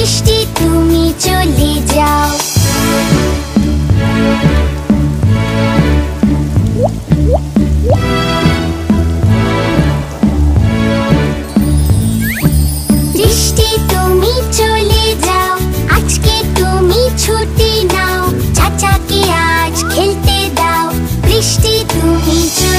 বৃষ্টি তুমি চলে যাও। বৃষ্টি তুমি চলে যাও, আজকে তুমি ছুটি নাও, চাচাকে আজ খেলতে দাও। বৃষ্টি তুমি চলে